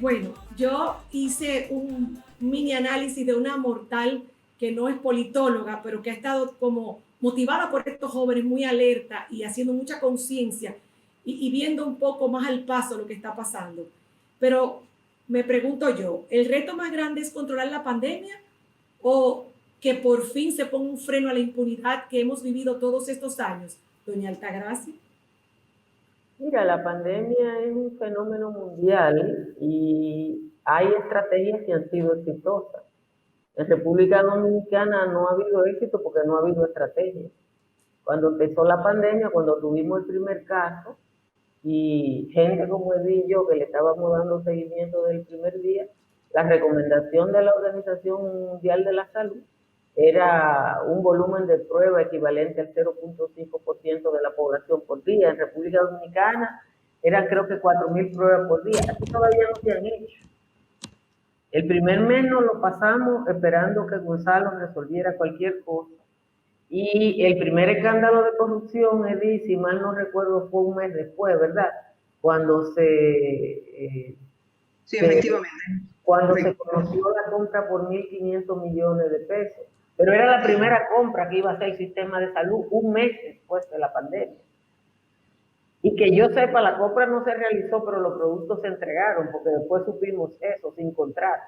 Bueno, yo hice un mini análisis de una mortal que no es politóloga, pero que ha estado como motivada por estos jóvenes, muy alerta y haciendo mucha conciencia y viendo un poco más al paso lo que está pasando. Pero me pregunto yo, ¿el reto más grande es controlar la pandemia o que por fin se ponga un freno a la impunidad que hemos vivido todos estos años? Doña Altagracia. Mira, la pandemia es un fenómeno mundial y hay estrategias que han sido exitosas. En República Dominicana no ha habido éxito porque no ha habido estrategia. Cuando empezó la pandemia, cuando tuvimos el primer caso, y gente como Edith y yo, que le estábamos dando seguimiento del primer día, la recomendación de la Organización Mundial de la Salud era un volumen de prueba equivalente al 0.5% de la población por día. En República Dominicana eran creo que 4.000 pruebas por día. Aquí todavía no se han hecho. El primer mes nos lo pasamos esperando que Gonzalo resolviera cualquier cosa. Y el primer escándalo de corrupción, Edith, si mal no recuerdo, fue un mes después, ¿verdad? Cuando sí, efectivamente. Cuando se conoció la compra por 1.500 millones de pesos. Pero era la primera compra que iba a hacer el sistema de salud un mes después de la pandemia. Y que yo sepa, la compra no se realizó, pero los productos se entregaron, porque después supimos eso, sin contrato.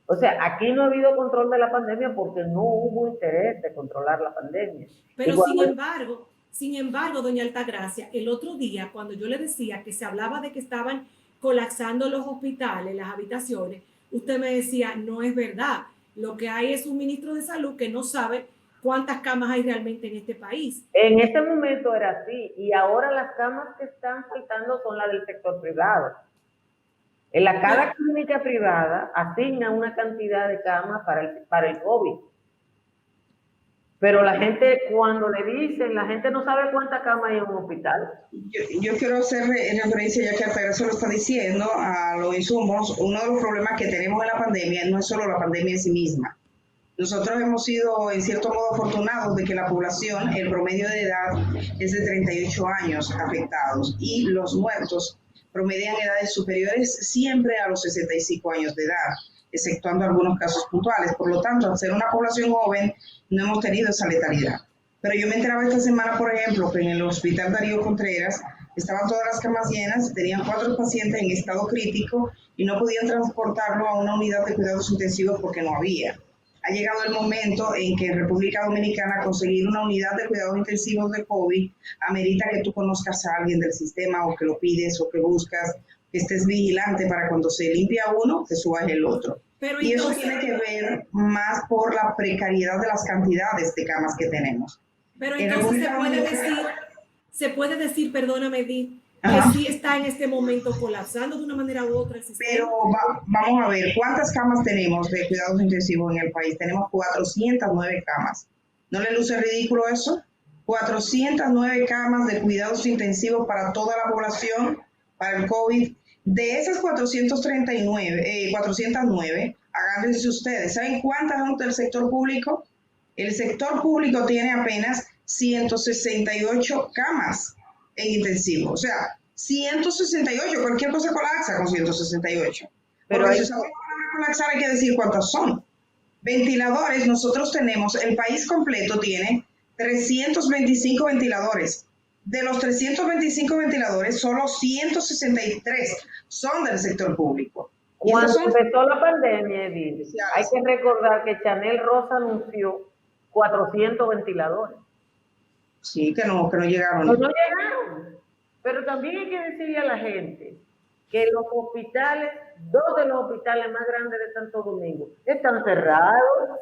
O sea, aquí no ha habido control de la pandemia porque no hubo interés de controlar la pandemia. Pero sin embargo, doña Altagracia, el otro día, cuando yo le decía que se hablaba de que estaban colapsando los hospitales, las habitaciones, usted me decía, no es verdad. Lo que hay es un ministro de salud que no sabe cuántas camas hay realmente en este país. En ese momento era así, y ahora las camas que están faltando son las del sector privado. Cada clínica privada asigna una cantidad de camas para el COVID. Pero la gente, cuando le dicen, la gente no sabe cuántas camas hay en un hospital. Yo quiero hacer referencia, ya que Altagracia se lo está diciendo, a los insumos. Uno de los problemas que tenemos en la pandemia no es solo la pandemia en sí misma. Nosotros hemos sido, en cierto modo, afortunados de que la población, el promedio de edad es de 38 años afectados y los muertos promedian edades superiores siempre a los 65 años de edad, exceptuando algunos casos puntuales. Por lo tanto, al ser una población joven, no hemos tenido esa letalidad. Pero yo me enteraba esta semana, por ejemplo, que en el Hospital Darío Contreras estaban todas las camas llenas, tenían 4 pacientes en estado crítico y no podían transportarlo a una unidad de cuidados intensivos porque no había. Ha llegado el momento en que en República Dominicana conseguir una unidad de cuidados intensivos de COVID amerita que tú conozcas a alguien del sistema o que lo pides o que buscas, que estés vigilante para cuando se limpia uno, que subas el otro. Pero y entonces, eso tiene que ver más por la precariedad de las cantidades de camas que tenemos. Pero entonces se puede decir, perdóname, Edith, que sí está en este momento colapsando de una manera u otra el sistema. Pero vamos a ver, ¿cuántas camas tenemos de cuidados intensivos en el país? Tenemos 409 camas. ¿No le luce ridículo eso? 409 camas de cuidados intensivos para toda la población, para el COVID. De esas 409, agárrense ustedes. ¿Saben cuántas son del sector público? El sector público tiene apenas 168 camas en intensivo. O sea, 168, cualquier cosa colapsa con 168. Pero si sabemos colapsar hay que decir cuántos son. Ventiladores, nosotros tenemos, el país completo tiene 325 ventiladores. De los 325 ventiladores, solo 163 son del sector público. Cuando empezó la pandemia, Edith, hay que recordar que Chanel Rosa anunció 400 ventiladores. Sí, que no llegaron. No llegaron. Pero también hay que decirle a la gente que los hospitales, 2 de los hospitales más grandes de Santo Domingo, están cerrados.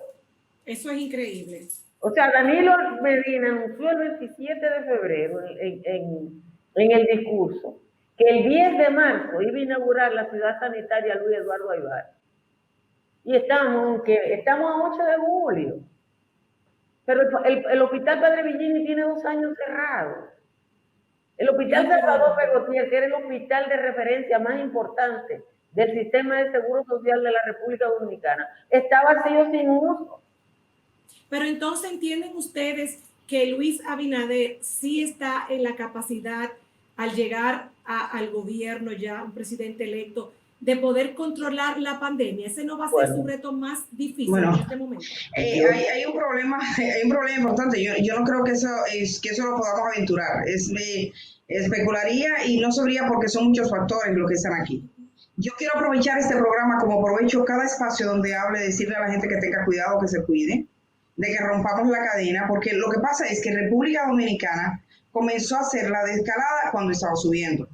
Eso es increíble. O sea, Danilo Medina anunció el 27 de febrero en el discurso que el 10 de marzo iba a inaugurar la ciudad sanitaria Luis Eduardo Aybar. Y estamos a 8 de julio. Pero el Hospital Padre Villini tiene 2 años cerrado. El Hospital Salvador Pegotier, que era el hospital de referencia más importante del sistema de seguro social de la República Dominicana, está vacío sin uso. Pero entonces entienden ustedes que Luis Abinader sí está en la capacidad, al llegar al gobierno ya, un presidente electo, de poder controlar la pandemia? ¿Ese no va a ser su reto más difícil en este momento? Hay un problema importante. Yo no creo que eso lo podamos aventurar. Especularía y no sabría porque son muchos factores los que están aquí. Yo quiero aprovechar este programa como aprovecho cada espacio donde hable, decirle a la gente que tenga cuidado, que se cuide, de que rompamos la cadena, porque lo que pasa es que República Dominicana comenzó a hacer la desescalada cuando estaba subiendo.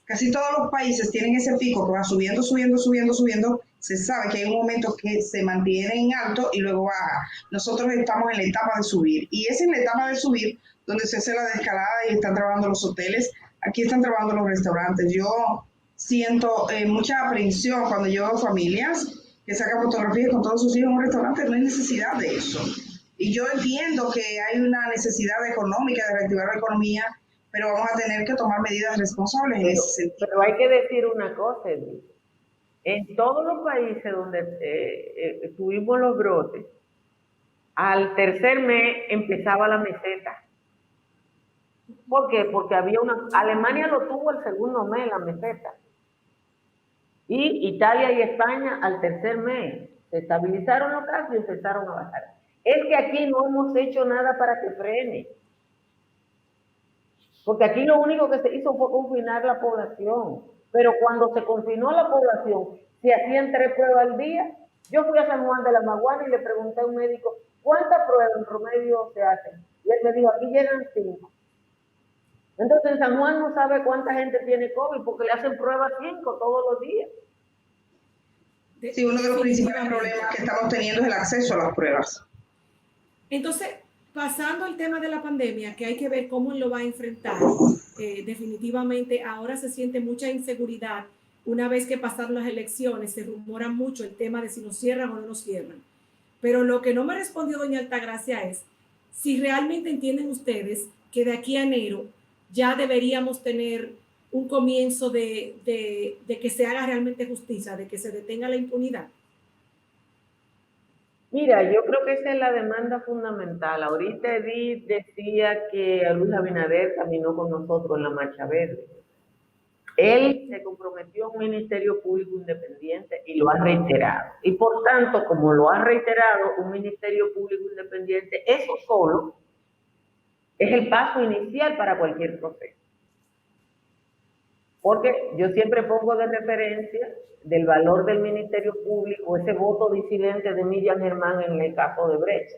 Casi todos los países tienen ese pico que va subiendo, subiendo. Se sabe que hay un momento que se mantiene en alto y luego baja. Nosotros estamos en la etapa de subir. Y es en la etapa de subir donde se hace la desescalada y están trabajando los hoteles. Aquí están trabajando los restaurantes. Yo siento mucha aprensión cuando yo veo familias que sacan fotografías con todos sus hijos en un restaurante. No hay necesidad de eso. Y yo entiendo que hay una necesidad económica de reactivar la economía, pero vamos a tener que tomar medidas responsables en ese sentido. Pero hay que decir una cosa, Edith. En todos los países donde tuvimos los brotes, al tercer mes empezaba la meseta. ¿Por qué? Porque Alemania lo tuvo el segundo mes, la meseta. Y Italia y España al tercer mes. Se estabilizaron los casos y empezaron a bajar. Es que aquí no hemos hecho nada para que frene. Porque aquí lo único que se hizo fue confinar la población. Pero cuando se confinó la población, se hacían 3 pruebas al día. Yo fui a San Juan de la Maguana y le pregunté a un médico, ¿cuántas pruebas en promedio se hacen? Y él me dijo, aquí llegan 5. Entonces en San Juan no sabe cuánta gente tiene COVID porque le hacen pruebas 5 todos los días. Sí, uno de los principales problemas que estamos teniendo es el acceso a las pruebas. Entonces, pasando al tema de la pandemia, que hay que ver cómo lo va a enfrentar, definitivamente ahora se siente mucha inseguridad. Una vez que pasaron las elecciones, se rumora mucho el tema de si nos cierran o no nos cierran. Pero lo que no me respondió doña Altagracia es si realmente entienden ustedes que de aquí a enero ya deberíamos tener un comienzo de que se haga realmente justicia, de que se detenga la impunidad. Mira, yo creo que esa es la demanda fundamental. Ahorita Edith decía que Luis Abinader caminó con nosotros en la Marcha Verde. Él se comprometió a un Ministerio Público Independiente y lo ha reiterado. Y por tanto, como lo ha reiterado un Ministerio Público Independiente, eso solo es el paso inicial para cualquier proceso. Porque yo siempre pongo de referencia del valor del Ministerio Público ese voto disidente de Miriam Germán en el caso de Brecht.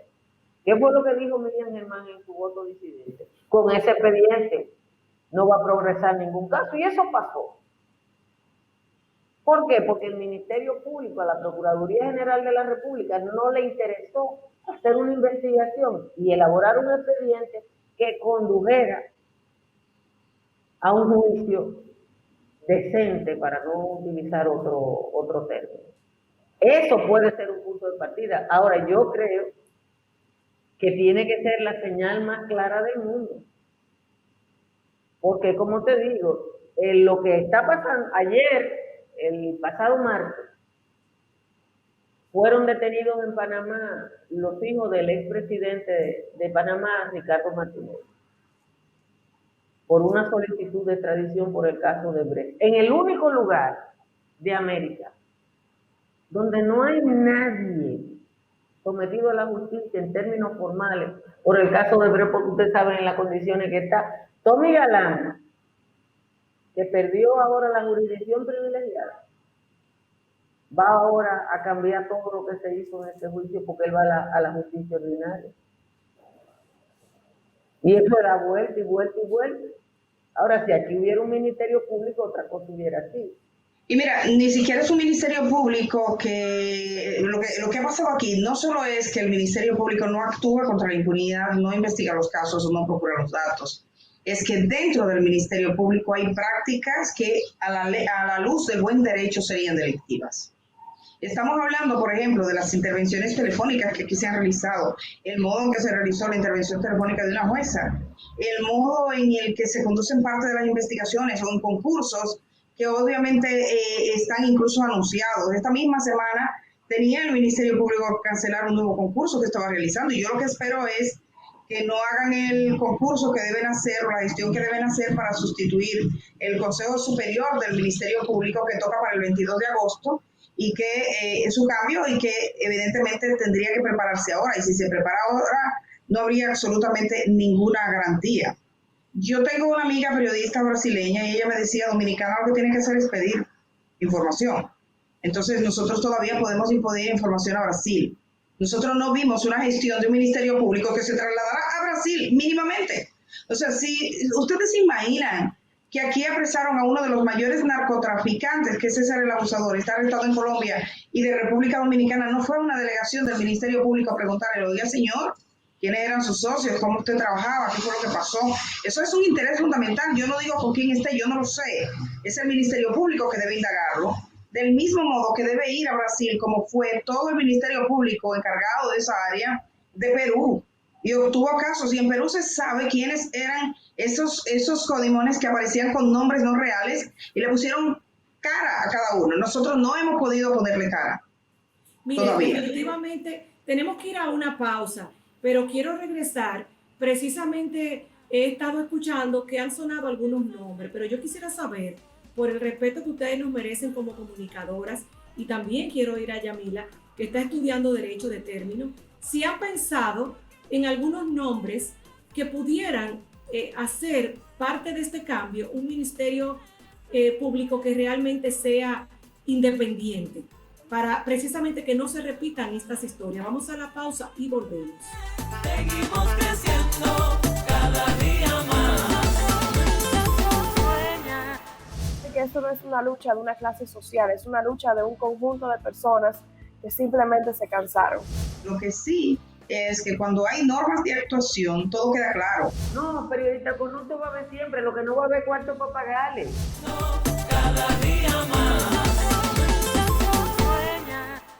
¿Qué fue lo que dijo Miriam Germán en su voto disidente? Con ese expediente no va a progresar ningún caso, y eso pasó. ¿Por qué? Porque el Ministerio Público, a la Procuraduría General de la República, no le interesó hacer una investigación y elaborar un expediente que condujera a un juicio decente, para no utilizar otro término. Eso puede ser un punto de partida. Ahora, yo creo que tiene que ser la señal más clara del mundo. Porque, como te digo, lo que está pasando ayer, el pasado martes, fueron detenidos en Panamá los hijos del expresidente de Panamá, Ricardo Martinez, por una solicitud de extradición por el caso de Brecht. En el único lugar de América donde no hay nadie sometido a la justicia en términos formales por el caso de Brecht, porque ustedes saben en las condiciones que está. Tommy Galán, que perdió ahora la jurisdicción privilegiada, va ahora a cambiar todo lo que se hizo en este juicio porque él va a la justicia ordinaria. Y eso da vuelta y vuelta y vuelta. Ahora, si aquí hubiera un ministerio público, otra cosa hubiera así. Y mira, ni siquiera es un ministerio público que lo que ha pasado aquí no solo es que el ministerio público no actúa contra la impunidad, no investiga los casos o no procura los datos. Es que dentro del ministerio público hay prácticas que a la luz del buen derecho serían delictivas. Estamos hablando, por ejemplo, de las intervenciones telefónicas que aquí se han realizado, el modo en que se realizó la intervención telefónica de una jueza, el modo en el que se conducen parte de las investigaciones o en concursos que obviamente están incluso anunciados. Esta misma semana tenía el Ministerio Público que cancelar un nuevo concurso que estaba realizando y yo lo que espero es que no hagan el concurso que deben hacer o la gestión que deben hacer para sustituir el Consejo Superior del Ministerio Público que toca para el 22 de agosto y que es su cambio y que evidentemente tendría que prepararse ahora. Y si se prepara ahora, no habría absolutamente ninguna garantía. Yo tengo una amiga periodista brasileña y ella me decía, Dominicana lo que tiene que hacer es pedir información. Entonces nosotros todavía podemos pedir información a Brasil. Nosotros no vimos una gestión de un ministerio público que se trasladara a Brasil mínimamente. O sea, si ustedes se imaginan que aquí apresaron a uno de los mayores narcotraficantes, que es César el Abusador, está arrestado en Colombia y de República Dominicana, no fue una delegación del Ministerio Público a preguntarle, oiga señor, ¿quiénes eran sus socios? ¿Cómo usted trabajaba? ¿Qué fue lo que pasó? Eso es un interés fundamental. Yo no digo con quién esté, yo no lo sé. Es el Ministerio Público que debe indagarlo. Del mismo modo que debe ir a Brasil, como fue todo el Ministerio Público encargado de esa área de Perú. Y obtuvo casos. Y en Perú se sabe quiénes eran esos codimones que aparecían con nombres no reales y le pusieron cara a cada uno. Nosotros no hemos podido ponerle cara. Mire, todavía. Definitivamente tenemos que ir a una pausa, pero quiero regresar. Precisamente he estado escuchando que han sonado algunos nombres, pero yo quisiera saber, por el respeto que ustedes nos merecen como comunicadoras, y también quiero ir a Yamila, que está estudiando Derecho de Término, si han pensado en algunos nombres que pudieran hacer parte de este cambio un ministerio público que realmente sea independiente, para precisamente que no se repitan estas historias. Vamos a la pausa y volvemos. Seguimos creciendo cada día más. Que esto no es una lucha de una clase social, es una lucha de un conjunto de personas que simplemente se cansaron. Lo que sí es que cuando hay normas de actuación, todo queda claro. No, periodista corrupto va a haber siempre, lo que no va a haber cuarto para pagarle. No, cada